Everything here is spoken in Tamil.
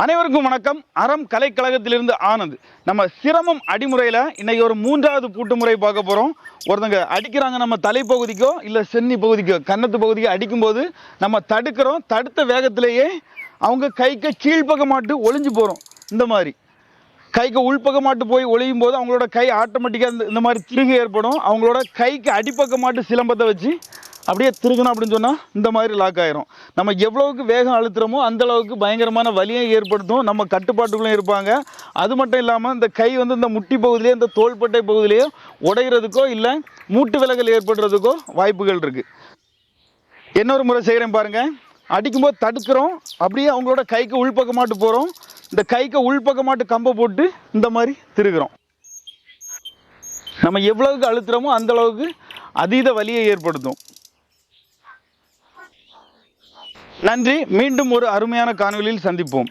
அனைவருக்கும் வணக்கம். அறம் கலைக்கழகத்திலிருந்து ஆனந்த். நம்ம சிரமம் அடிமுறையில் இன்னைக்கு ஒரு 3வது பூட்டு முறை பார்க்க போகிறோம். ஒருத்தங்க அடிக்கிறாங்க, நம்ம தலைப்பகுதிக்கோ இல்லை சென்னி பகுதிக்கோ கன்னத்து பகுதிக்கோ அடிக்கும்போது நம்ம தடுக்கிறோம். தடுத்த வேகத்திலேயே அவங்க கைக்கு கீழ்ப்பக்கமாட்டு ஒளிஞ்சு போகிறோம். இந்த மாதிரி கைக்கு உள்பக்கமாட்டு போய் ஒளியும் போது அவங்களோட கை ஆட்டோமேட்டிக்காக இந்த மாதிரி திருகு ஏற்படும். அவங்களோட கைக்கு அடிப்பக்கமாட்டு சிலம்பத்தை வச்சு அப்படியே திருகணும் அப்படின்னு சொன்னால் இந்த மாதிரி லாக் ஆயிரும். நம்ம எவ்வளவுக்கு வேகம் அழுத்துறோமோ அந்த அளவுக்கு பயங்கரமான வலியை ஏற்படுத்தும். நம்ம கட்டுப்பாட்டுக்குள்ளே இருப்பாங்க. அது மட்டும் இல்லாமல் இந்த கை இந்த முட்டி பகுதியிலே இந்த தோள்பட்டை பகுதியிலேயோ உடைகிறதுக்கோ இல்லை மூட்டு விலகல் ஏற்படுறதுக்கோ வாய்ப்புகள் இருக்குது. இன்னொரு முறை செய்கிறேன் பாருங்கள். அடிக்கும்போது தடுக்கிறோம், அப்படியே அவங்களோட கைக்கு உள்பக்கமாட்டு போகிறோம். இந்த கைக்கு உள்பக்கமாட்டு கம்பை போட்டு இந்த மாதிரி திருகிறோம். நம்ம எவ்வளவுக்கு அழுத்துறோமோ அந்த அளவுக்கு அதீத வலியை ஏற்படுத்தும். நன்றி. மீண்டும் ஒரு அருமையான காணொளியில் சந்திப்போம்.